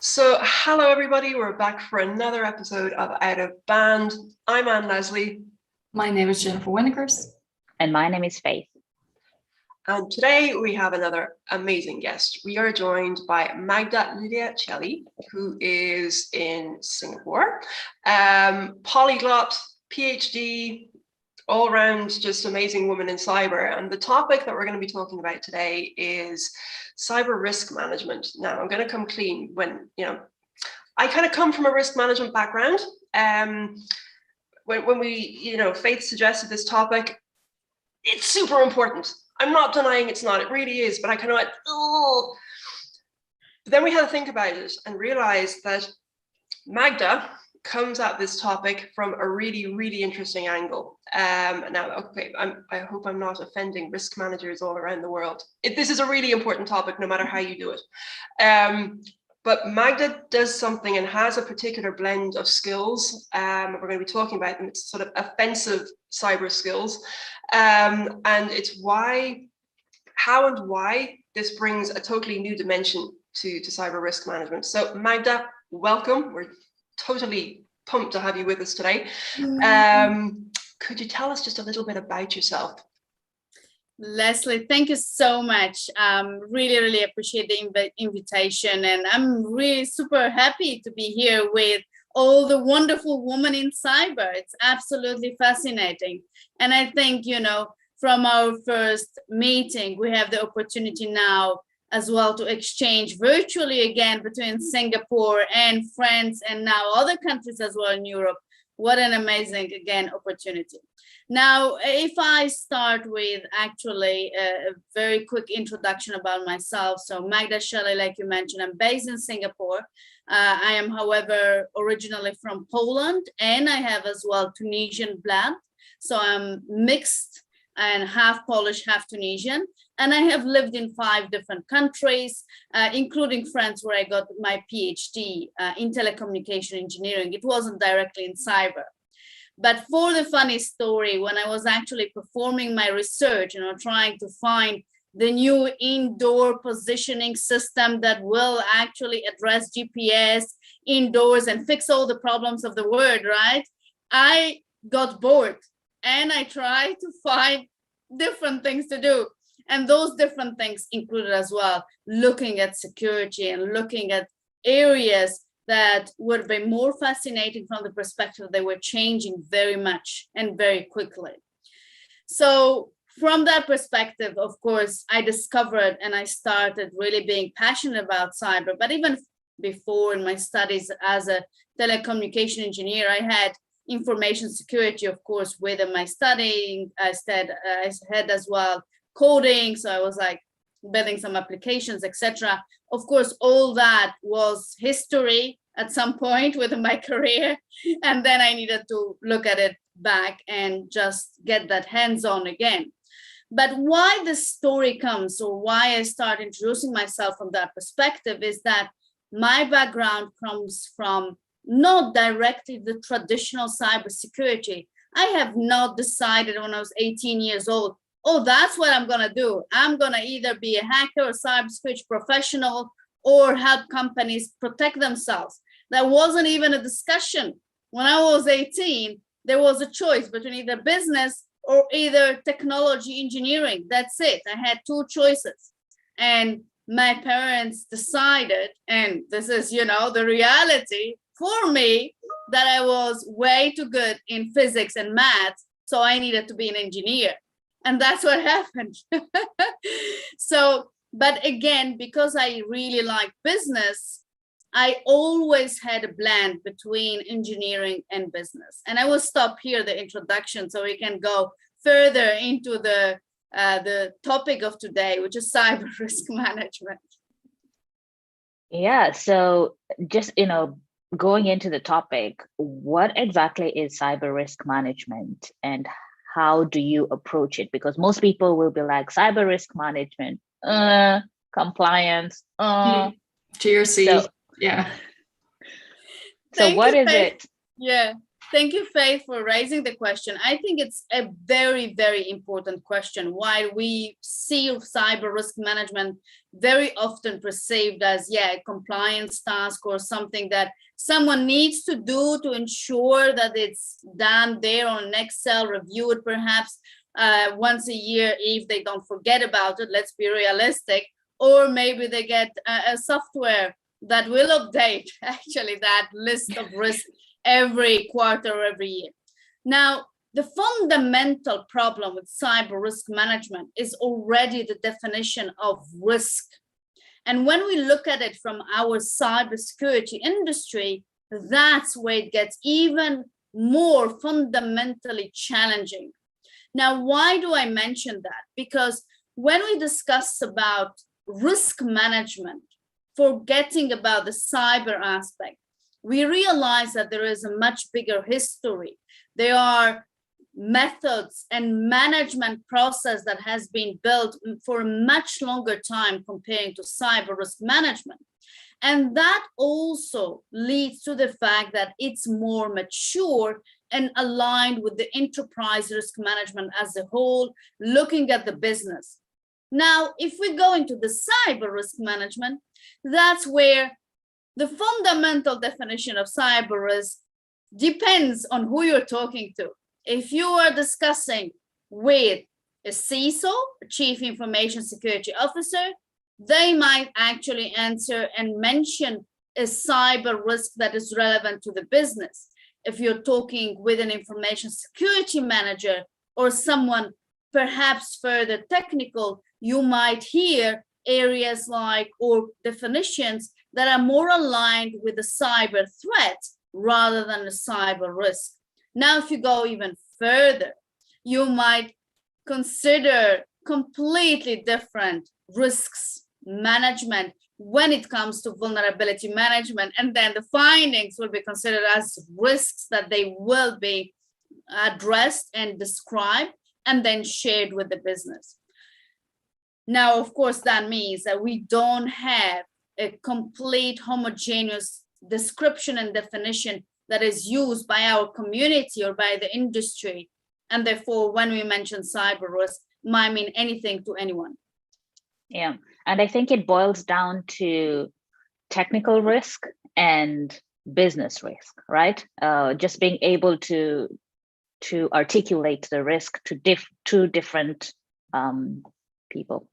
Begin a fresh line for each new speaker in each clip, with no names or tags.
So, hello everybody, we're back for another episode of Out of Band. I'm Anne Leslie.
My name is Jennifer Winnekers.
And my name is Faith.
And today we have another amazing guest. We are joined by Magda Chelly, who is in Singapore. Polyglot, PhD, all around just amazing woman in cyber. And the topic that we're going to be talking about today is cyber risk management. Now, I'm going to come clean when, I kind of come from a risk management background. When we, Faith suggested this topic, it's super important. I'm not denying it's not, it really is, but I kind of went, oh. But then we had to think about it and realize that Magda comes at this topic from a really, really interesting angle. Now, okay, I hope I'm not offending risk managers all around the world. This is a really important topic, no matter how you do it. But Magda does something and has a particular blend of skills. We're going to be talking about them. It's sort of offensive cyber skills. And it's how and why this brings a totally new dimension to cyber risk management. So Magda, welcome. We're totally pumped to have you with us today. Could you tell us just a little bit about yourself?
Leslie, thank you so much. Really appreciate the invitation, and I'm really super happy to be here with all the wonderful women in cyber. It's absolutely fascinating. And I think, from our first meeting, we have the opportunity now as well to exchange virtually again between Singapore and France and now other countries as well in Europe. What an amazing, again, opportunity. Now, if I start with actually a very quick introduction about myself. So Magda Chelly, like you mentioned, I'm based in Singapore. I am, however, originally from Poland, and I have as well Tunisian blood. So I'm mixed and half Polish, half Tunisian. And I have lived in 5 different countries, including France, where I got my PhD in telecommunication engineering. It wasn't directly in cyber. But for the funny story, when I was actually performing my research, trying to find the new indoor positioning system that will actually address GPS indoors and fix all the problems of the world, right? I got bored and I tried to find different things to do. And those different things included as well looking at security and looking at areas that would be more fascinating from the perspective they were changing very much and very quickly. So from that perspective, of course, I discovered and I started really being passionate about cyber. But even before in my studies as a telecommunication engineer, I had information security, of course, within my studying. I had as well coding, so I was like building some applications, etc. Of course, all that was history at some point within my career, and then I needed to look at it back and just get that hands-on again. But why this story comes, or why I start introducing myself from that perspective, is that my background comes from not directly the traditional cybersecurity. I have not decided when I was 18 years old, oh, that's what I'm going to do. I'm going to either be a hacker or cybersecurity professional or help companies protect themselves. That wasn't even a discussion. When I was 18, there was a choice between either business or either technology engineering. That's it. I had 2 choices. And my parents decided, and this is, the reality for me, that I was way too good in physics and math. So I needed to be an engineer. And that's what happened. So, but again, because I really like business, I always had a blend between engineering and business. And I will stop here the introduction so we can go further into the topic of today, which is cyber risk management.
Yeah, so just, going into the topic, what exactly is cyber risk management and how do you approach it? Because most people will be like, cyber risk management, compliance,
GRC,
so,
yeah.
So what is it?
Yeah. Thank you, Faith, for raising the question. I think it's a very, very important question. While we see cyber risk management very often perceived as, a compliance task or something that someone needs to do to ensure that it's done there on Excel, reviewed perhaps once a year if they don't forget about it, let's be realistic, or maybe they get a software that will update actually that list of risks every quarter or every year. Now, the fundamental problem with cyber risk management is already the definition of risk. And when we look at it from our cybersecurity industry, that's where it gets even more fundamentally challenging. Now, why do I mention that? Because when we discuss about risk management, forgetting about the cyber aspect, we realize that there is a much bigger history. There are methods and management process that has been built for a much longer time comparing to cyber risk management. And that also leads to the fact that it's more mature and aligned with the enterprise risk management as a whole, looking at the business. Now, if we go into the cyber risk management, that's where the fundamental definition of cyber risk depends on who you're talking to. If you are discussing with a CISO, a Chief Information Security Officer, they might actually answer and mention a cyber risk that is relevant to the business. If you're talking with an information security manager or someone perhaps further technical, you might hear areas like or definitions that are more aligned with the cyber threat rather than the cyber risk. Now, if you go even further, you might consider completely different risks management when it comes to vulnerability management, and then the findings will be considered as risks that they will be addressed and described and then shared with the business. Now, of course, that means that we don't have a complete homogeneous description and definition that is used by our community or by the industry. And therefore, when we mention cyber risk, might mean anything to anyone.
Yeah, and I think it boils down to technical risk and business risk, right? Just being able to articulate the risk to two different people.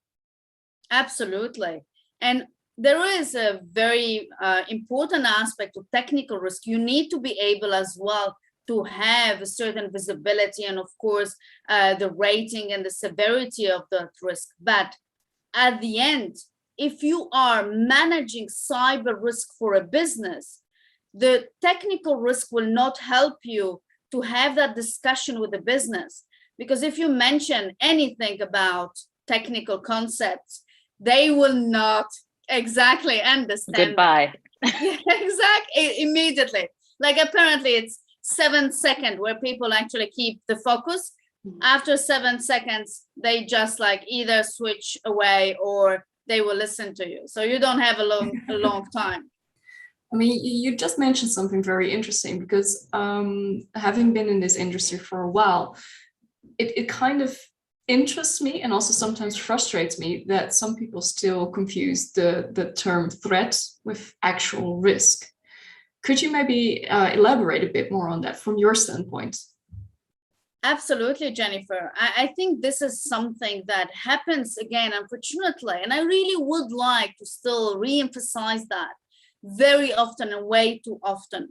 Absolutely. And there is a very important aspect of technical risk. You need to be able as well to have a certain visibility and, of course, the rating and the severity of the risk. But at the end, if you are managing cyber risk for a business, the technical risk will not help you to have that discussion with the business. Because if you mention anything about technical concepts, they will not exactly understand.
Goodbye.
Yeah, exactly, immediately. Like apparently it's 7 seconds where people actually keep the focus. After 7 seconds, they just like either switch away or they will listen to you. So you don't have a long time.
I mean, you just mentioned something very interesting because having been in this industry for a while, it kind of interests me and also sometimes frustrates me that some people still confuse the term threat with actual risk. Could you maybe elaborate a bit more on that from your standpoint?
Absolutely, Jennifer. I think this is something that happens again, unfortunately, and I really would like to still re-emphasize that very often and way too often.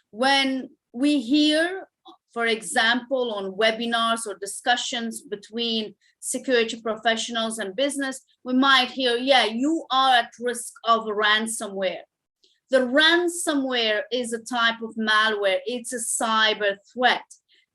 When we hear, for example, on webinars or discussions between security professionals and business, we might hear, yeah, you are at risk of a ransomware. The ransomware is a type of malware. It's a cyber threat.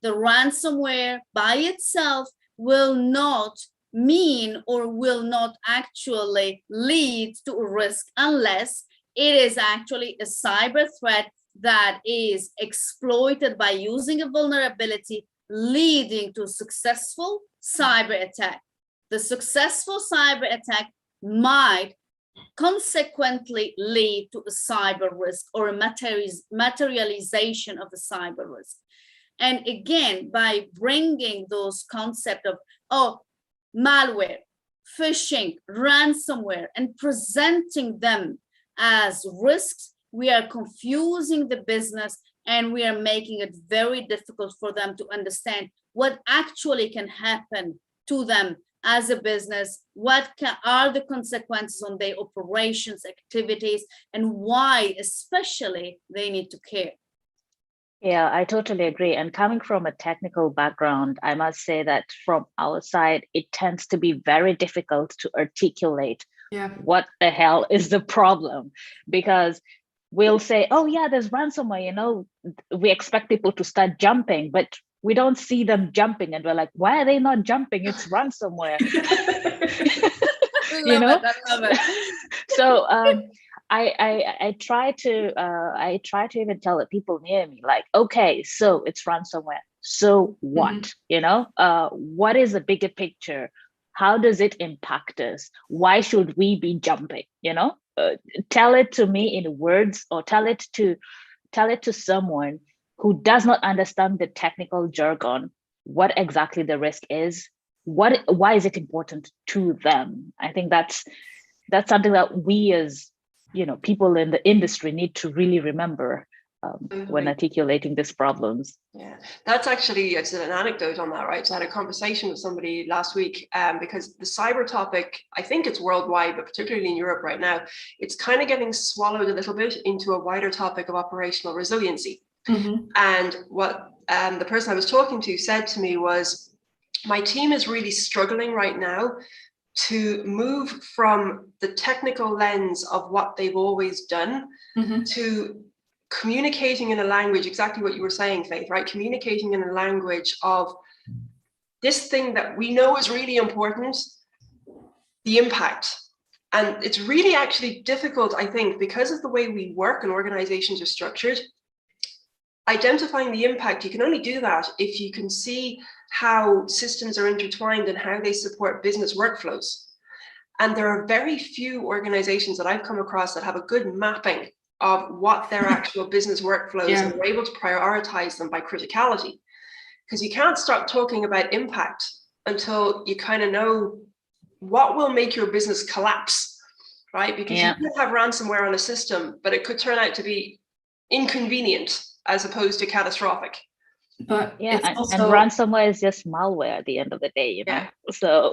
The ransomware by itself will not mean or will not actually lead to a risk unless it is actually a cyber threat that is exploited by using a vulnerability leading to successful cyber attack. The successful cyber attack might consequently lead to a cyber risk or a materialization of a cyber risk. And again, by bringing those concepts of, malware, phishing, ransomware, and presenting them as risks, we are confusing the business and we are making it very difficult for them to understand what actually can happen to them as a business, what are the consequences on their operations, activities, and why especially they need to care.
Yeah, I totally agree. And coming from a technical background, I must say that from our side, it tends to be very difficult to articulate what the hell is the problem, because we'll say, oh yeah, there's ransomware, we expect people to start jumping, but we don't see them jumping, and we're like, why are they not jumping? It's ransomware.
I love it.
So I try to even tell the people near me, like, okay, so it's ransomware. So what? What is the bigger picture? How does it impact us? Why should we be jumping? Tell it to me in words, or tell it to someone who does not understand the technical jargon, what exactly the risk is, why is it important to them. I think that's something that we as people in the industry need to really remember when articulating these problems.
Yeah, that's actually, it's an anecdote on that, right? So I had a conversation with somebody last week because the cyber topic, I think it's worldwide, but particularly in Europe right now, it's kind of getting swallowed a little bit into a wider topic of operational resiliency. And what the person I was talking to said to me was, my team is really struggling right now to move from the technical lens of what they've always done to communicating in a language, exactly what you were saying, Faith, right? Communicating in a language of this thing that we know is really important, the impact. And it's really actually difficult, I think, because of the way we work and organizations are structured. Identifying the impact, you can only do that if you can see how systems are intertwined and how they support business workflows. And there are very few organizations that I've come across that have a good mapping of what their actual business workflows and we're able to prioritize them by criticality. Because you can't start talking about impact until you kind of know what will make your business collapse, right? Because you could have ransomware on a system, but it could turn out to be inconvenient as opposed to catastrophic.
But
and ransomware is just malware at the end of the day, So,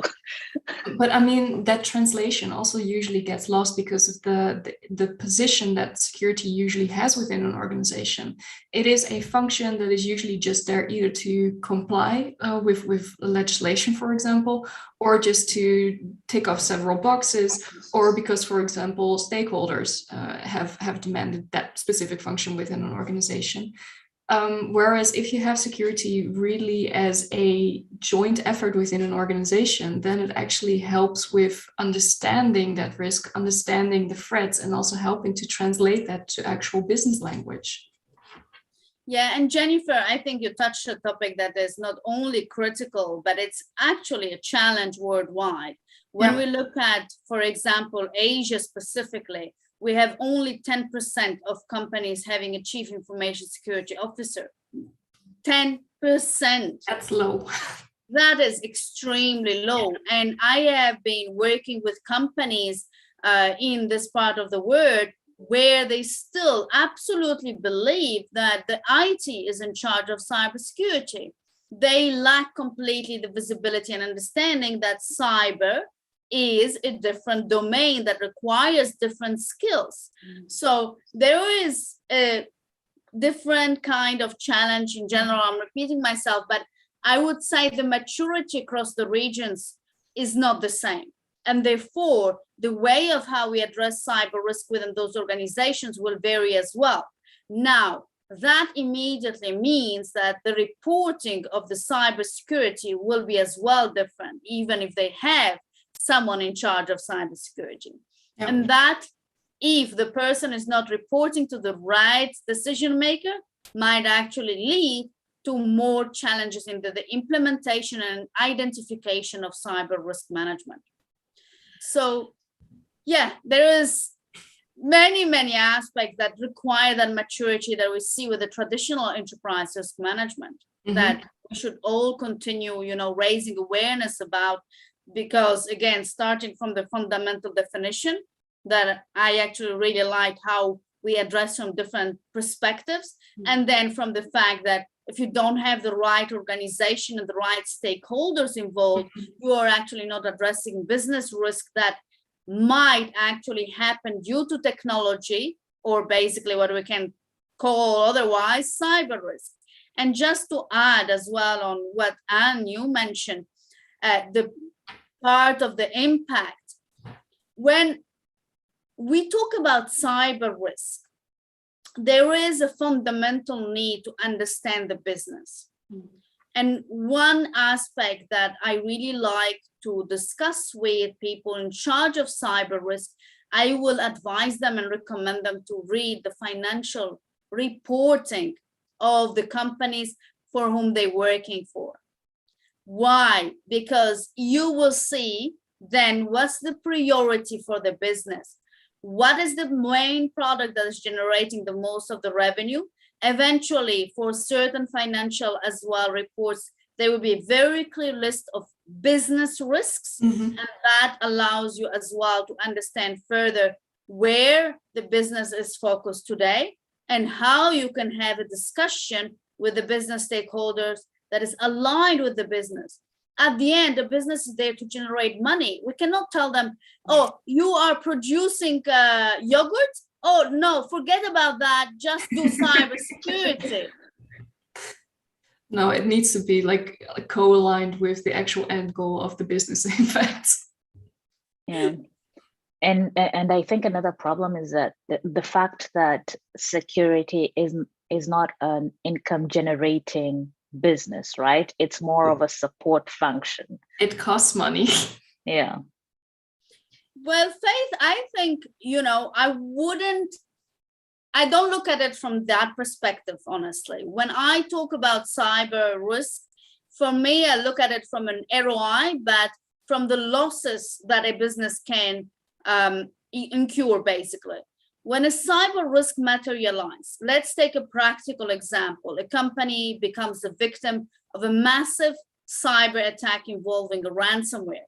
but I mean, that translation also usually gets lost because of the position that security usually has within an organization. It is a function that is usually just there either to comply with legislation, for example, or just to tick off several boxes, or because, for example, stakeholders have demanded that specific function within an organization. Whereas if you have security really as a joint effort within an organization, then it actually helps with understanding that risk, understanding the threats, and also helping to translate that to actual business language.
Yeah, and Jennifer, I think you touched a topic that is not only critical, but it's actually a challenge worldwide. When we look at, for example, Asia specifically, we have only 10% of companies having a chief information security officer. 10%.
That's low.
That is extremely low. And I have been working with companies in this part of the world where they still absolutely believe that the IT is in charge of cybersecurity. They lack completely the visibility and understanding that cyber is a different domain that requires different skills. So there is a different kind of challenge in general. I'm repeating myself, but I would say the maturity across the regions is not the same. And therefore, the way of how we address cyber risk within those organizations will vary as well. Now, that immediately means that the reporting of the cybersecurity will be as well different, even if they have someone in charge of cybersecurity. Yep. And that, if the person is not reporting to the right decision maker, might actually lead to more challenges in the implementation and identification of cyber risk management. So, yeah, there is many aspects that require that maturity that we see with the traditional enterprise risk management. that we should all continue, raising awareness about, because again, starting from the fundamental definition that I actually really like how we address from different perspectives. And then from the fact that if you don't have the right organization and the right stakeholders involved, you are actually not addressing business risk that might actually happen due to technology, or basically what we can call otherwise cyber risk. And just to add as well on what Anne, you mentioned, the part of the impact, when we talk about cyber risk, there is a fundamental need to understand the business. And one aspect that I really like to discuss with people in charge of cyber risk, I will advise them and recommend them to read the financial reporting of the companies for whom they're working for. Why? Because you will see then what's the priority for the business. What is the main product that is generating the most of the revenue? Eventually, for certain financial as well reports, there will be a very clear list of business risks, and that allows you as well to understand further where the business is focused today and how you can have a discussion with the business stakeholders that is aligned with the business. At the end, the business is there to generate money. We cannot tell them, oh, you are producing yogurt? Oh, no, forget about that. Just do cybersecurity.
No, it needs to be like co-aligned with the actual end goal of the business, in fact.
Yeah. And I think another problem is that the fact that security is not an income generating business, right? It's more of a support function.
It costs money.
Yeah.
Well, Faith, I think, I don't look at it from that perspective, honestly. When I talk about cyber risk, for me, I look at it from an ROI, but from the losses that a business can incur, basically. When a cyber risk materializes, let's take a practical example. A company becomes the victim of a massive cyber attack involving a ransomware.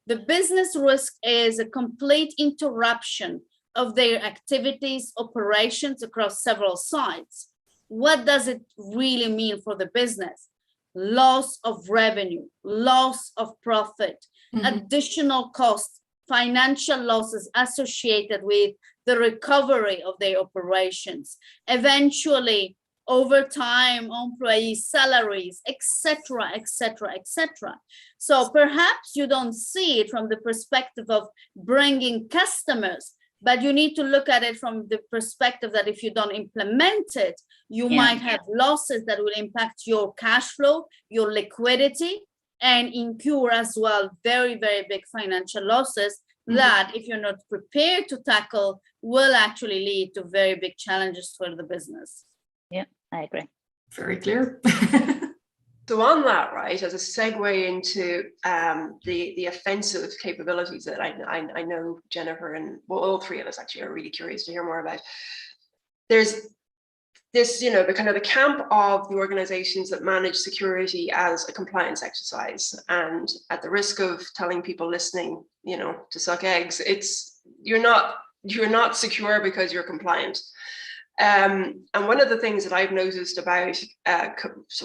The business risk is a complete interruption of their activities, operations across several sites. What does it really mean for the business? Loss of revenue, loss of profit, additional costs, financial losses associated with the recovery of their operations, eventually over time, employee salaries, etc., etc., etc. So perhaps you don't see it from the perspective of bringing customers, but you need to look at it from the perspective that if you don't implement it, you might have losses that will impact your cash flow, your liquidity, and incur as well very, very big financial losses that if you're not prepared to tackle will actually lead to very big challenges for the business.
Yeah, I agree.
Very clear.
So on that, right, as a segue into the offensive capabilities that I know Jennifer and all three of us actually are really curious to hear more about. There's this, the kind of the camp of the organizations that manage security as a compliance exercise, and at the risk of telling people listening, to suck eggs, you're not secure because you're compliant. And one of the things that I've noticed about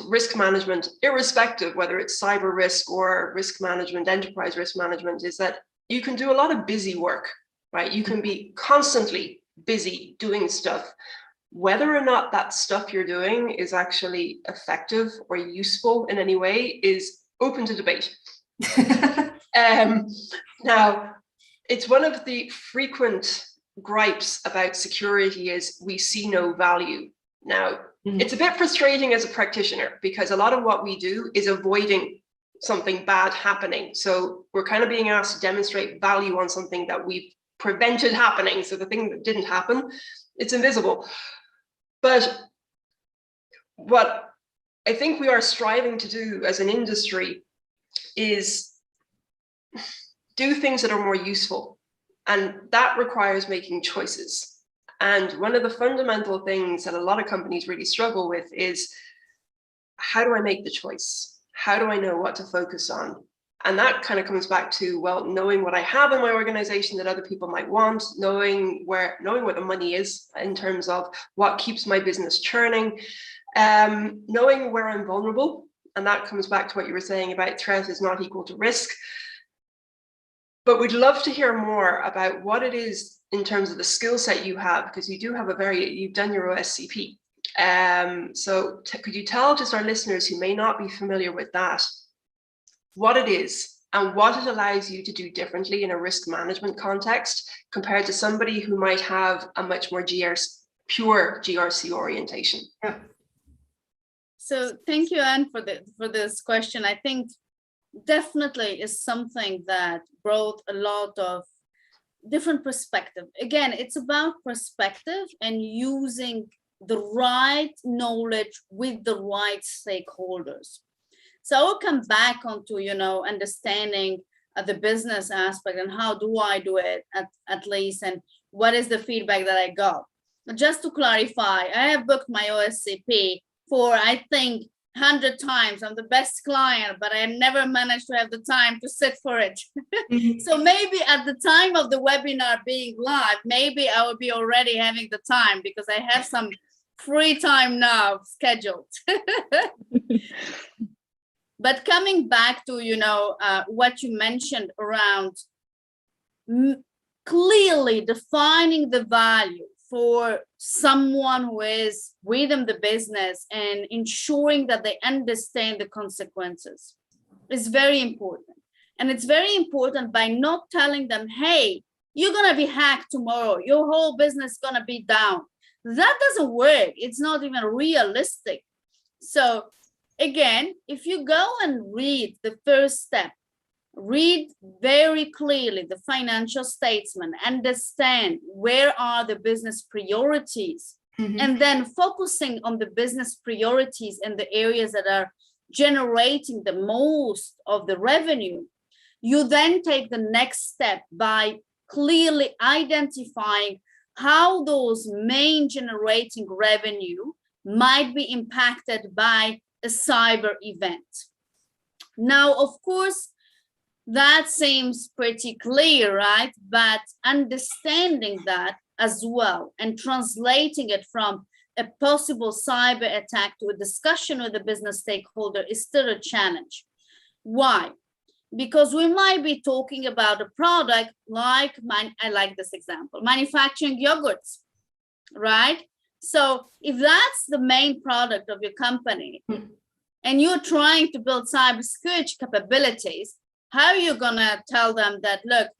risk management, irrespective whether it's cyber risk or risk management, enterprise risk management, is that you can do a lot of busy work, right? You can be constantly busy doing stuff. Whether or not that stuff you're doing is actually effective or useful in any way is open to debate. Now, it's one of the frequent gripes about security is we see no value. Now, it's a bit frustrating as a practitioner because a lot of what we do is avoiding something bad happening. So we're kind of being asked to demonstrate value on something that we've prevented happening. So the thing that didn't happen, it's invisible. But what I think we are striving to do as an industry is do things that are more useful. And that requires making choices. And one of the fundamental things that a lot of companies really struggle with is how do I make the choice? How do I know what to focus on? And that kind of comes back to, well, knowing what I have in my organization that other people might want, knowing where the money is in terms of what keeps my business churning, knowing where I'm vulnerable. And that comes back to what you were saying about threat is not equal to risk. But we'd love to hear more about what it is in terms of the skill set you have, because you do have you've done your OSCP. So could you tell just our listeners who may not be familiar with that, what it is and what it allows you to do differently in a risk management context compared to somebody who might have a much more pure GRC orientation?
Yeah.
So thank you, Anne, for this question. I think definitely is something that brought a lot of different perspective. Again, it's about perspective and using the right knowledge with the right stakeholders. So I'll come back onto, understanding the business aspect and how do I do it at least, and what is the feedback that I got. Just to clarify, I have booked my OSCP for, I think, 100 times. I'm the best client, but I never managed to have the time to sit for it. So maybe at the time of the webinar being live, maybe I will be already having the time because I have some free time now scheduled. But coming back to, what you mentioned around clearly defining the value for someone who is within the business and ensuring that they understand the consequences is very important. And it's very important by not telling them, hey, you're going to be hacked tomorrow. Your whole business is going to be down. That doesn't work. It's not even realistic. So again, if you go and read the first step, read very clearly the financial statement, understand where are the business priorities, and then focusing on the business priorities and the areas that are generating the most of the revenue, you then take the next step by clearly identifying how those main generating revenue might be impacted by a cyber event. Now, of course, that seems pretty clear, right? But understanding that as well and translating it from a possible cyber attack to a discussion with the business stakeholder is still a challenge. Why? Because we might be talking about a product like, I like this example, manufacturing yogurts, right? So if that's the main product of your company and you're trying to build cybersecurity capabilities, how are you gonna tell them that, look,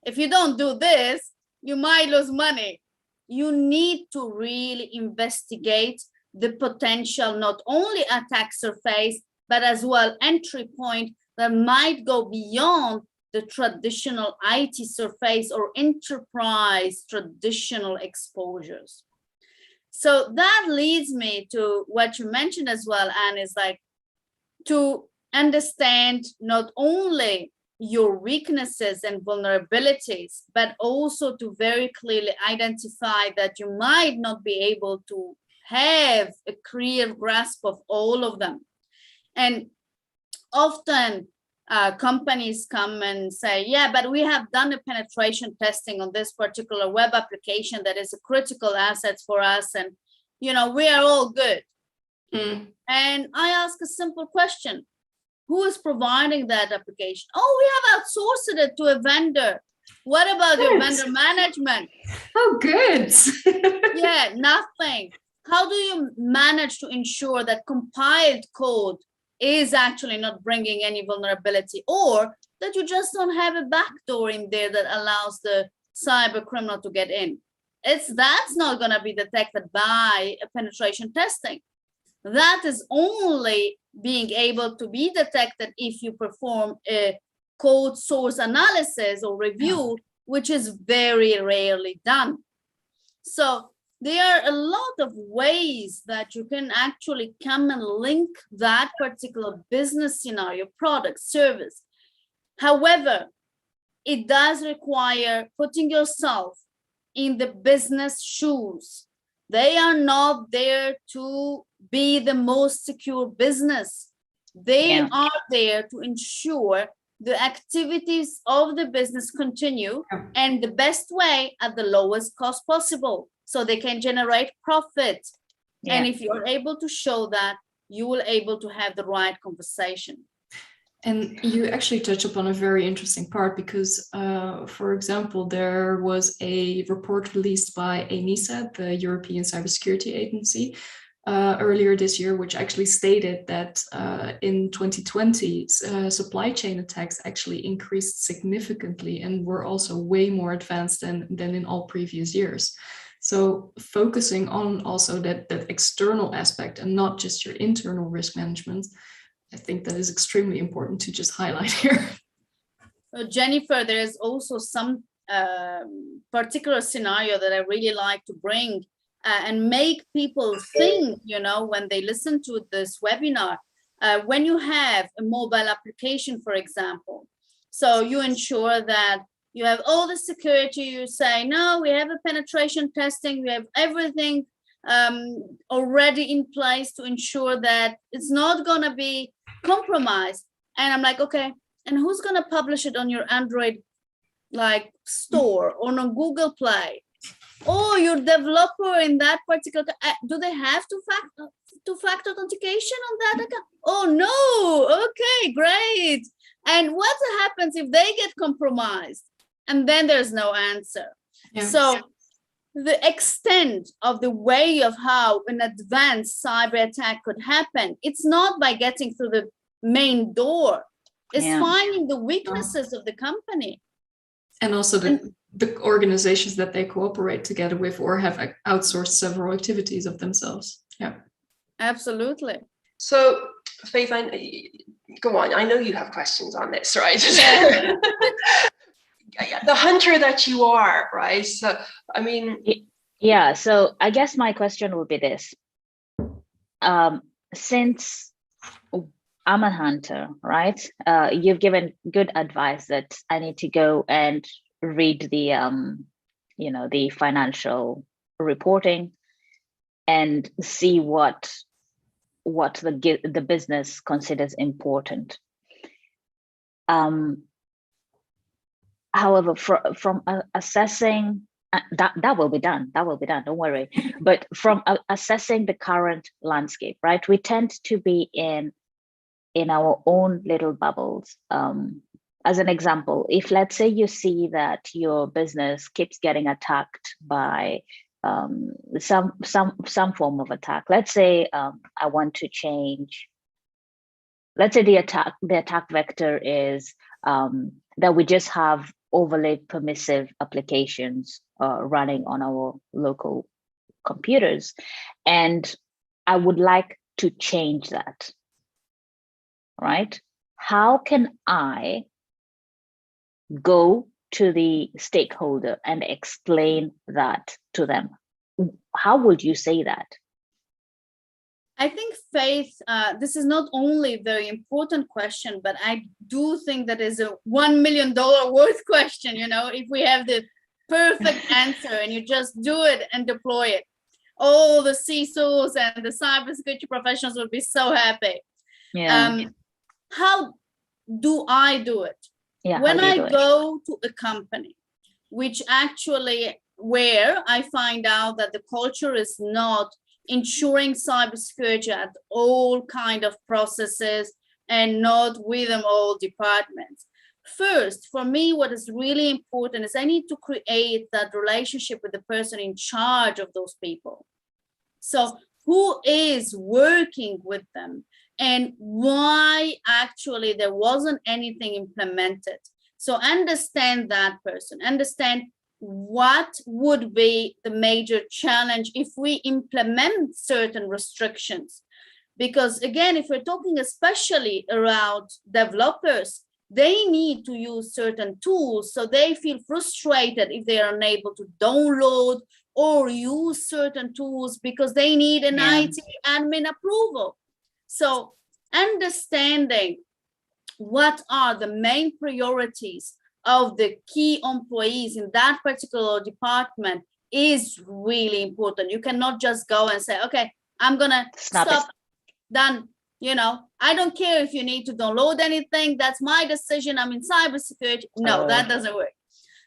if you don't do this, you might lose money? You need to really investigate the potential, not only attack surface, but as well entry point that might go beyond the traditional IT surface or enterprise traditional exposures. So that leads me to what you mentioned as well, Anne, is like to understand not only your weaknesses and vulnerabilities, but also to very clearly identify that you might not be able to have a clear grasp of all of them. And often companies come and say, yeah, but we have done a penetration testing on this particular web application that is a critical asset for us, and we are all good. And I ask a simple question: who is providing that application? Oh, we have outsourced it to a vendor. What about your vendor management?
Oh, good.
Yeah, nothing. How do you manage to ensure that compiled code is actually not bringing any vulnerability, or that you just don't have a backdoor in there that allows the cyber criminal to get in? That's not going to be detected by a penetration testing. That is only being able to be detected if you perform a code source analysis or review, which is very rarely done. So there are a lot of ways that you can actually come and link that particular business scenario, product, service. However, it does require putting yourself in the business shoes. They are not there to be the most secure business. They
Yeah.
are there to ensure the activities of the business continue and the best way at the lowest cost possible, so they can generate profit.
Yeah.
And if you're able to show that, you will able to have the right conversation.
And you actually touch upon a very interesting part because, for example, there was a report released by ENISA, the European Cybersecurity Agency, earlier this year, which actually stated that in 2020, supply chain attacks actually increased significantly and were also way more advanced than in all previous years. So focusing on also that external aspect and not just your internal risk management, I think that is extremely important to just highlight here.
Jennifer, there is also some particular scenario that I really like to bring and make people think, you know, when they listen to this webinar. When you have a mobile application, for example, so you ensure that you have all the security, you say, no, we have a penetration testing, we have everything already in place to ensure that it's not going to be compromised. And I'm like, okay, and who's going to publish it on your Android like store or on Google Play? Oh, your developer in that particular, do they have two-factor authentication on that account? Oh no, okay, great. And what happens if they get compromised? And then there's no answer. Yeah. So the extent of the way of how an advanced cyber attack could happen, it's not by getting through the main door, it's finding the weaknesses of the company.
And also the organizations that they cooperate together with or have outsourced several activities of themselves. Yeah,
absolutely.
So Faith, go on. I know you have questions on this, right?
Yeah.
The hunter that you are, right? So, I mean.
Yeah, so I guess my question would be this. Since I'm a hunter, right? You've given good advice that I need to go and read the, the financial reporting and see what the business considers important. However, from assessing that will be done. Don't worry. But from assessing the current landscape, right? We tend to be in our own little bubbles. As an example, if let's say you see that your business keeps getting attacked by some form of attack. Let's say I want to change. Let's say the attack vector is that we just have overly permissive applications running on our local computers, and I would like to change that. Right? How can I go to the stakeholder and explain that to them? How would you say that?
I think, Faith, this is not only a very important question, but I do think that is a $1 million worth question. You know, if we have the perfect answer and you just do it and deploy it, all the CISOs and the cybersecurity professionals will be so happy.
Yeah.
How do I do it?
Yeah,
when I go to a company, which actually where I find out that the culture is not ensuring cybersecurity at all kind of processes and not within all departments. First, for me, what is really important is I need to create that relationship with the person in charge of those people. So who is working with them and why actually there wasn't anything implemented. So understand that person, understand what would be the major challenge if we implement certain restrictions. Because again, if we're talking especially around developers, they need to use certain tools, so they feel frustrated if they are unable to download or use certain tools because they need an IT admin approval. So understanding what are the main priorities of the key employees in that particular department is really important. You cannot just go and say, okay, I'm gonna
Stop
stop, done. You know, I don't care if you need to download anything. That's my decision. I'm in cybersecurity. No, that doesn't work.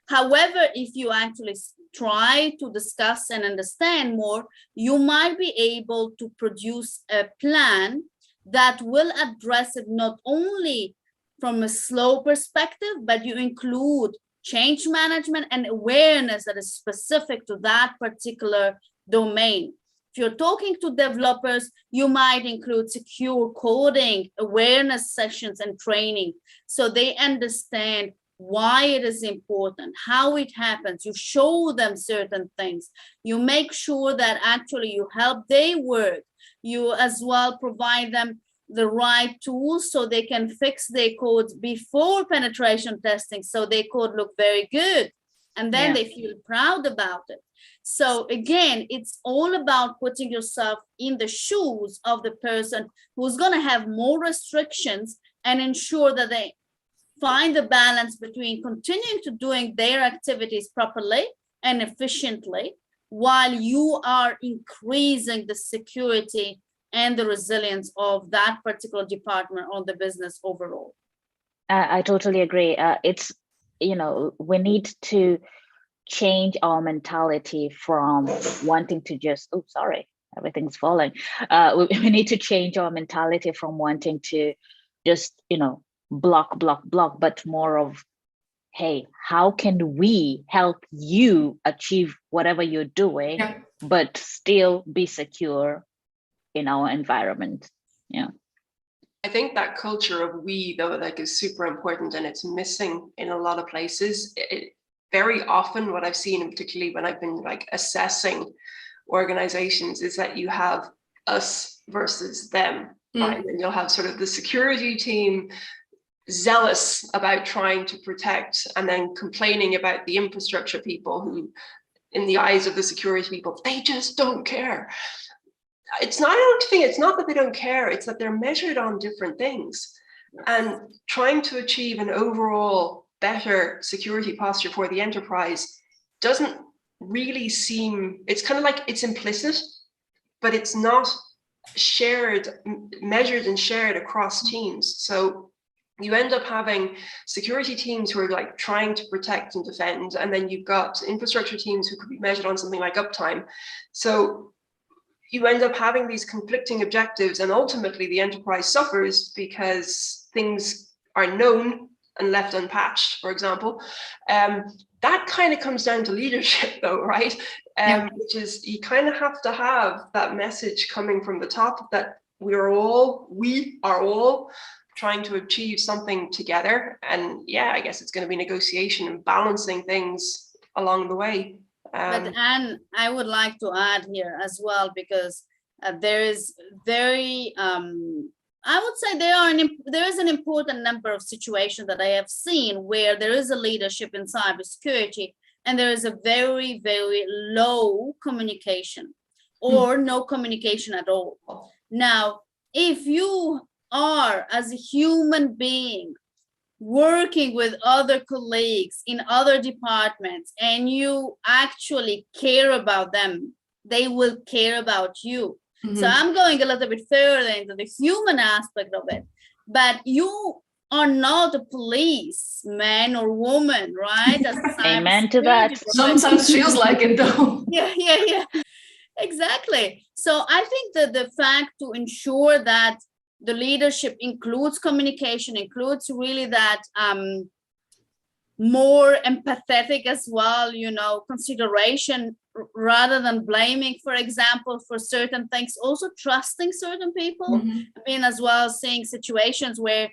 However, if you actually try to discuss and understand more, you might be able to produce a plan that will address it not only from a slow perspective, but you include change management and awareness that is specific to that particular domain. If you're talking to developers, you might include secure coding, awareness sessions and training, so they understand why it is important, how it happens. You show them certain things. You make sure that actually you help their work. You as well provide them the right tools so they can fix their codes before penetration testing, so their code look very good. And then they feel proud about it. So again, it's all about putting yourself in the shoes of the person who's going to have more restrictions and ensure that they find the balance between continuing to doing their activities properly and efficiently while you are increasing the security and the resilience of that particular department or the business overall.
I totally agree. It's, you know, we need to change our mentality from wanting to just, oh, sorry, everything's falling. We need to change our mentality from wanting to just, you know, block, but more of, hey, how can we help you achieve whatever you're doing, but still be secure in our environment? Yeah.
I think that culture of we, though, like, is super important, and it's missing in a lot of places. Very often what I've seen, and particularly when I've been like assessing organizations, is that you have us versus them, right? And you'll have sort of the security team zealous about trying to protect and then complaining about the infrastructure people who, in the eyes of the security people, they just don't care. It's not, I don't think it's not that they don't care, it's that they're measured on different things. And trying to achieve an overall better security posture for the enterprise doesn't really seem, it's kind of like it's implicit, but it's not shared, measured and shared across teams. So you end up having security teams who are like trying to protect and defend, and then you've got infrastructure teams who could be measured on something like uptime. So you end up having these conflicting objectives, and ultimately the enterprise suffers because things are known and left unpatched, for example. That kind of comes down to leadership though, right? Which is, you kind of have to have that message coming from the top that we are all trying to achieve something together. And yeah, I guess it's going to be negotiation and balancing things along the way.
But Anne, I would like to add here as well, because there is very, I would say there is an important number of situations that I have seen where there is a leadership in cybersecurity and there is a very, very low communication or no communication at all. Now, if you are, as a human being, working with other colleagues in other departments and you actually care about them, they will care about you. So I'm going a little bit further into the human aspect of it, but you are not a policeman or woman, right?
Amen to that.
Sometimes feels like it though.
Yeah. Exactly. So I think that the fact to ensure that the leadership includes communication, includes really that more empathetic as well, you know, consideration rather than blaming, for example, for certain things, also trusting certain people. I've been as well seeing situations where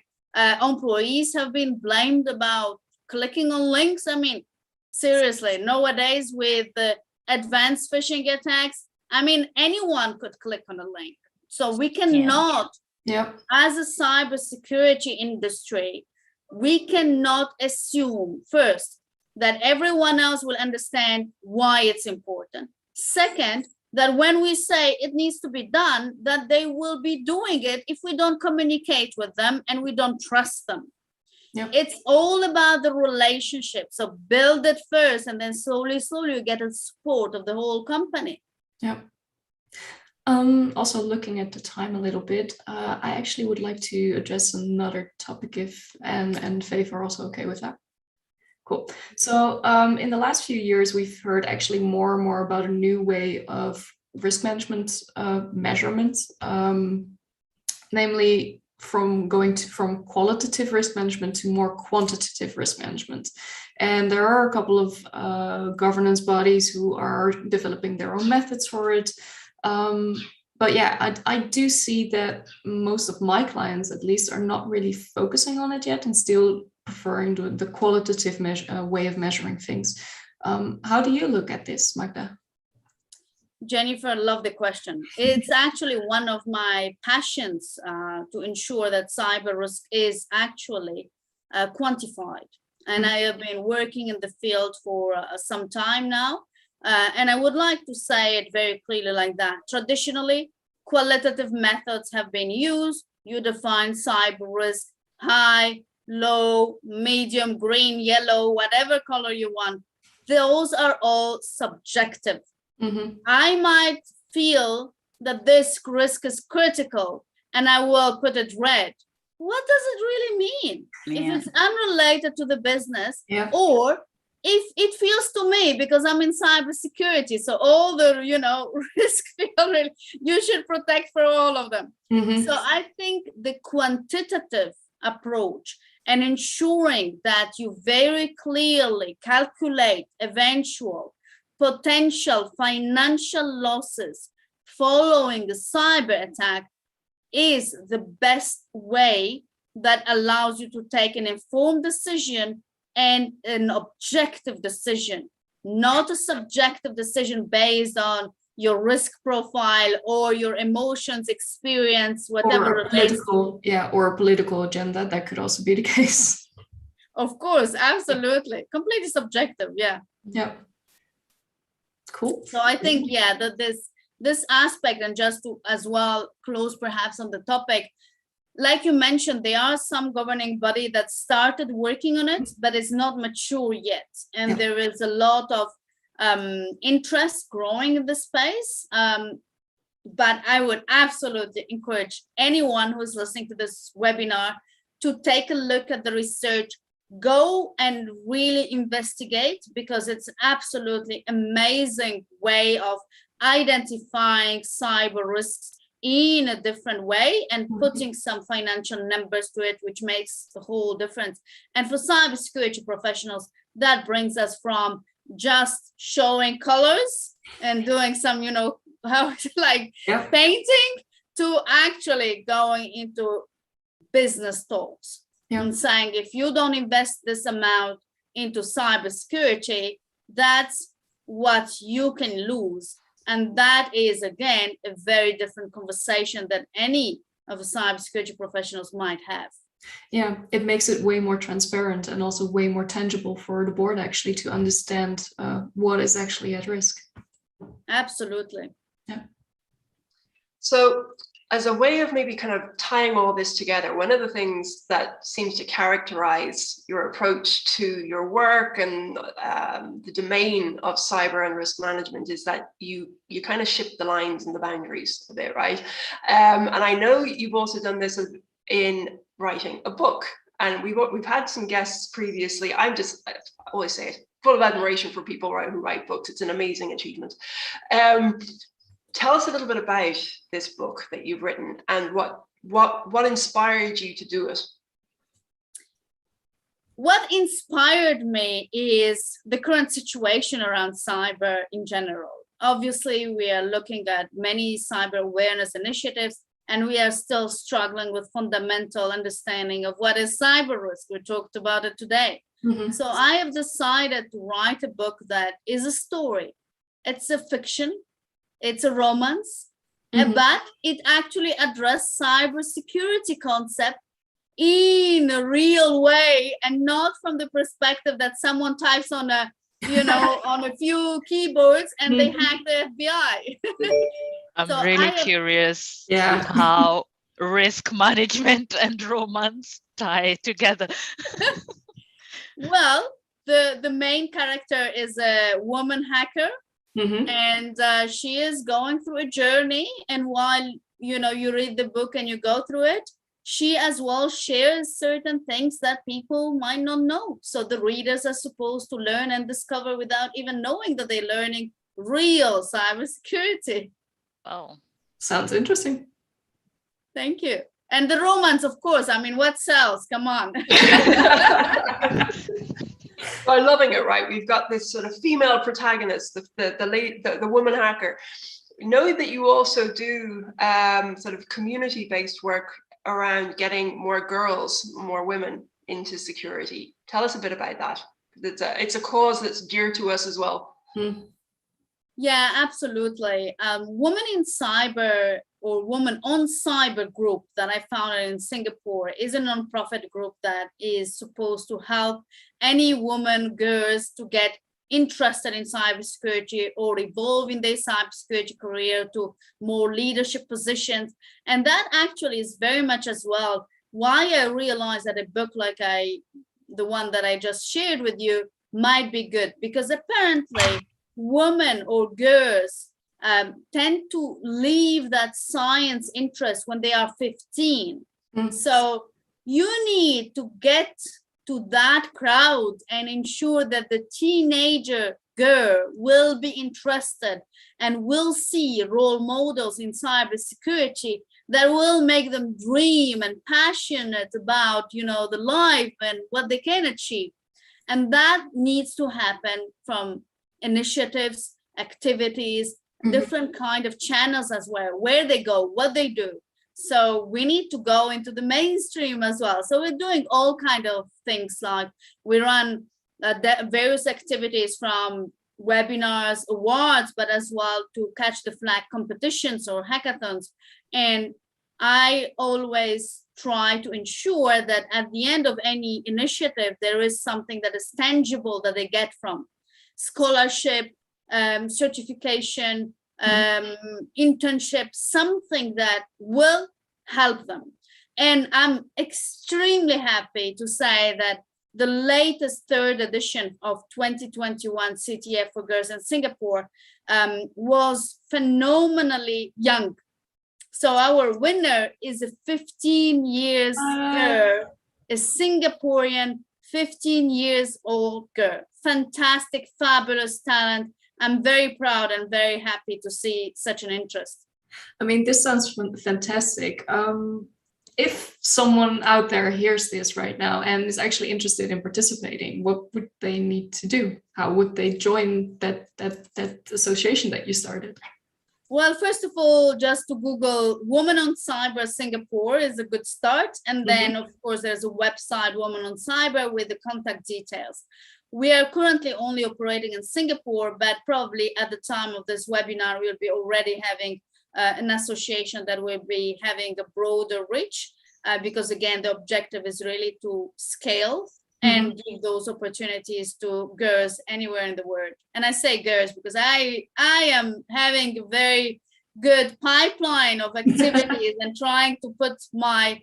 employees have been blamed about clicking on links. I mean, seriously, nowadays with the advanced phishing attacks, I mean, anyone could click on a link. So we cannot, as a cybersecurity industry, we cannot assume first that everyone else will understand why it's important. Second, that when we say it needs to be done, that they will be doing it if we don't communicate with them and we don't trust them. It's all about the relationship. So build it first, and then slowly you get the support of the whole company.
Also looking at the time a little bit, I actually would like to address another topic if and Faith are also okay with that. Cool. So in the last few years, we've heard actually more and more about a new way of risk management measurement, namely from qualitative risk management to more quantitative risk management. And there are a couple of governance bodies who are developing their own methods for it. But yeah, I do see that most of my clients, at least, are not really focusing on it yet and still preferring the qualitative way of measuring things. How do you look at this, Magda?
Jennifer, I love the question. It's actually one of my passions to ensure that cyber risk is actually quantified. And I have been working in the field for some time now. And I would like to say it very clearly like that. Traditionally, qualitative methods have been used. You define cyber risk, high, low, medium, green, yellow, whatever color you want. Those are all subjective. Mm-hmm. I might feel that this risk is critical and I will put it red. What does it really mean? Yeah. If it's unrelated to the business, yeah. Or if it feels to me, because I'm in cybersecurity, so all the, risk feel you should protect for all of them. Mm-hmm. So I think the quantitative approach and ensuring that you very clearly calculate eventual potential financial losses following a cyber attack is the best way that allows you to take an informed decision and an objective decision, not a subjective decision based on your risk profile or your emotions, experience, whatever.
Or a political agenda. That could also be the case.
Of course, absolutely. Completely subjective, yeah.
Yeah. Cool.
So I think, that this aspect, and just to as well close perhaps on the topic, like you mentioned, there are some governing body that started working on it, but it's not mature yet. And there is a lot of interest growing in the space. But I would absolutely encourage anyone who's listening to this webinar to take a look at the research, go and really investigate, because it's an absolutely amazing way of identifying cyber risks in a different way and putting some financial numbers to it, which makes the whole difference. And for cybersecurity professionals, that brings us from just showing colors and doing some, painting, to actually going into business talks and saying, if you don't invest this amount into cybersecurity, that's what you can lose. And that is, again, a very different conversation that any of the cybersecurity professionals might have.
Yeah, it makes it way more transparent and also way more tangible for the board actually to understand what is actually at risk.
Absolutely.
Yeah.
So as a way of maybe kind of tying all this together, one of the things that seems to characterize your approach to your work and the domain of cyber and risk management is that you kind of shift the lines and the boundaries a bit, right? And I know you've also done this in writing a book, and we've had some guests previously. I always say it, full of admiration for people who write books. It's an amazing achievement. Tell us a little bit about this book that you've written and what inspired you to do it.
What inspired me is the current situation around cyber in general. Obviously, we are looking at many cyber awareness initiatives, and we are still struggling with fundamental understanding of what is cyber risk. We talked about it today. Mm-hmm. So I have decided to write a book that is a story. It's a fiction. It's a romance, but it actually addressed cybersecurity concept in a real way, and not from the perspective that someone types on a few keyboards and they hack the FBI.
I'm really curious how risk management and romance tie together.
Well, the main character is a woman hacker And she is going through a journey. And while, you read the book and you go through it, she as well shares certain things that people might not know. So the readers are supposed to learn and discover without even knowing that they're learning real cybersecurity.
Oh,
sounds interesting.
Thank you. And the romance, of course. I mean, what sells? Come on.
I'm loving it, right? We've got this sort of female protagonist, the woman hacker. Know that you also do sort of community-based work around getting more girls, more women into security. Tell us a bit about that. It's a cause that's dear to us as well.
Yeah, absolutely. Women in Cyber or Women on Cyber group that I founded in Singapore is a nonprofit group that is supposed to help any woman, girls to get interested in cybersecurity or evolve in their cybersecurity career to more leadership positions. And that actually is very much as well why I realized that a book like the one that I just shared with you might be good, because apparently women or girls tend to leave that science interest when they are 15. So you need to get to that crowd and ensure that the teenager girl will be interested and will see role models in cybersecurity that will make them dream and passionate about, the life and what they can achieve. And that needs to happen from initiatives, activities, different kind of channels as well, where they go, what they do. So we need to go into the mainstream as well. So we're doing all kind of things, like we run various activities from webinars, awards, but as well to catch the flag competitions or hackathons. And I always try to ensure that at the end of any initiative, there is something that is tangible that they get from scholarship, certification, internship, something that will help them. And I'm extremely happy to say that the latest third edition of 2021 CTF for Girls in Singapore was phenomenally young. So our winner is a 15 years girl, a Singaporean 15 years old girl. Fantastic, fabulous talent. I'm very proud and very happy to see such an interest.
I mean, this sounds fantastic. If someone out there hears this right now and is actually interested in participating, what would they need to do? How would they join that association that you started?
Well, first of all, just to Google Women on Cyber Singapore is a good start. And then, of course, there's a website, Women on Cyber, with the contact details. We are currently only operating in Singapore, but probably at the time of this webinar, we'll be already having an association that will be having a broader reach, because again, the objective is really to scale and give those opportunities to girls anywhere in the world. And I say girls because I am having a very good pipeline of activities and trying to put my,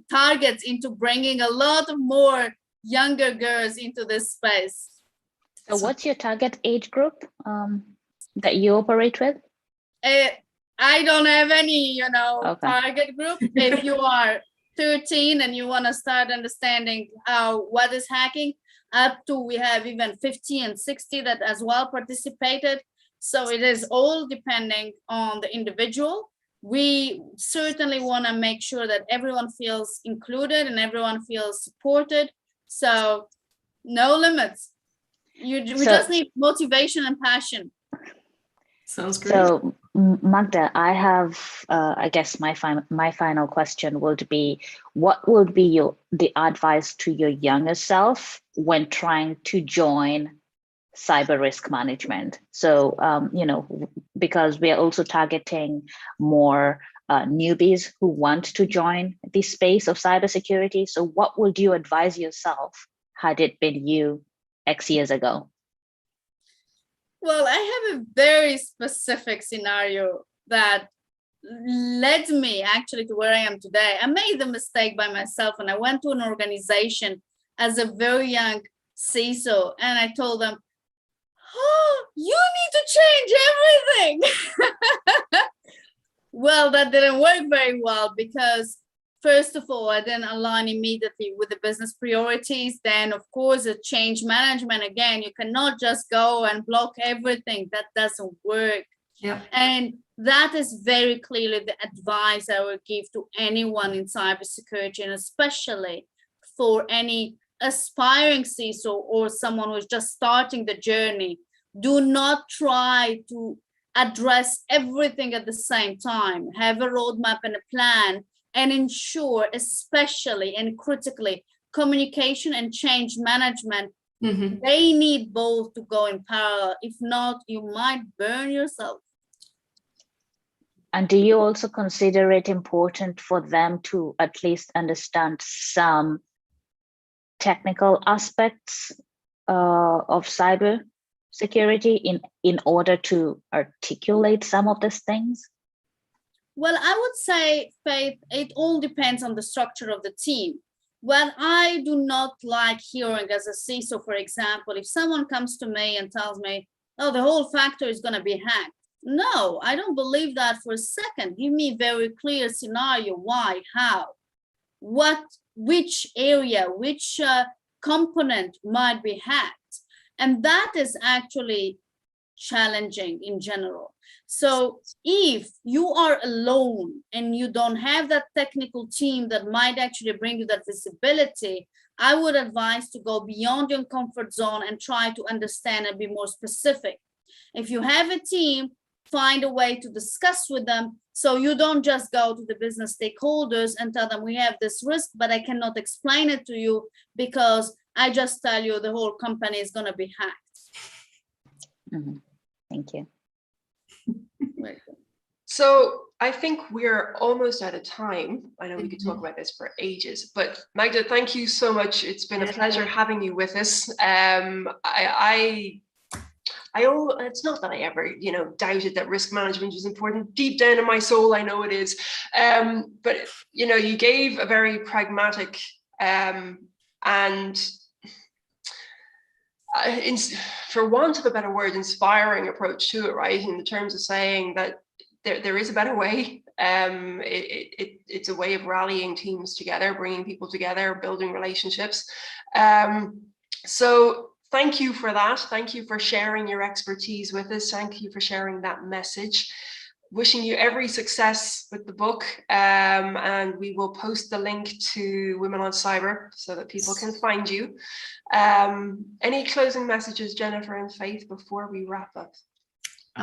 targets into bringing a lot of more younger girls into this space.
So what's your target age group that you operate with?
I don't have any, target group. If you are 13 and you want to start understanding what is hacking, up to we have even 50 and 60 that as well participated. So it is all depending on the individual. We certainly want to make sure that everyone feels included and everyone feels supported. So no limits. We just need motivation and passion.
Sounds great.
So Magda, I have, I guess my final question would be, what would be the advice to your younger self when trying to join cyber risk management? So, because we are also targeting more newbies who want to join the space of cybersecurity. So what would you advise yourself had it been you X years ago?
Well, I have a very specific scenario that led me actually to where I am today. I made the mistake by myself and I went to an organization as a very young CISO and I told them, oh, you need to change everything. Well, that didn't work very well because first of all, I didn't align immediately with the business priorities. Then, of course, the change management, again, you cannot just go and block everything. That doesn't work.
Yeah.
And that is very clearly the advice I would give to anyone in cybersecurity, and especially for any aspiring CISO or someone who's just starting the journey. Do not try to address everything at the same time. Have a roadmap and a plan, and ensure, especially and critically, communication and change management. They need both to go in parallel. If not, you might burn yourself.
And do you also consider it important for them to at least understand some technical aspects of cyber security in order to articulate some of these things?
Well, I would say, Faith, it all depends on the structure of the team. What I do not like hearing as a CISO, for example, if someone comes to me and tells me, oh, the whole factory is going to be hacked. No, I don't believe that for a second. Give me a very clear scenario. Why, how, what, which area, which component might be hacked. And that is actually challenging in general. So if you are alone and you don't have that technical team that might actually bring you that visibility, I would advise to go beyond your comfort zone and try to understand and be more specific. If you have a team, find a way to discuss with them, so you don't just go to the business stakeholders and tell them we have this risk, but I cannot explain it to you because I just tell you the whole company is going to be hacked.
Thank you.
So I think we're almost out of time. I know we could talk about this for ages, but Magda, thank you so much. It's been a pleasure having you with us. It's not that I ever, doubted that risk management was important. Deep down in my soul, I know it is. But you gave a very pragmatic and, for want of a better word, inspiring approach to it, right? In the terms of saying that there is a better way. It's a way of rallying teams together, bringing people together, building relationships. So thank you for that. Thank you for sharing your expertise with us. Thank you for sharing that message. Wishing you every success with the book. And we will post the link to Women on Cyber so that people can find you. Any closing messages, Jennifer and Faith, before we wrap up?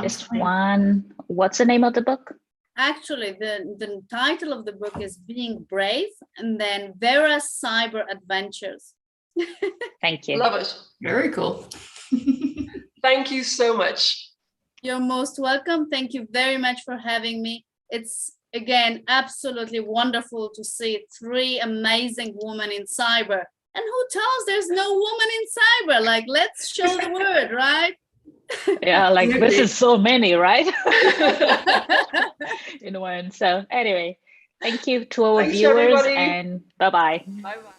Just one. What's the name of the book?
Actually, the title of the book is Being Brave, and then Vera's Cyber Adventures.
Thank you.
Love it.
Very cool.
Thank you so much.
You're most welcome. Thank you very much for having me. It's, again, absolutely wonderful to see 3 amazing women in cyber. And who tells there's no woman in cyber? Like, let's show the word, right?
Yeah, like this is so many, right? In one. So anyway, thank you to our viewers, everybody. And bye-bye.
Bye-bye.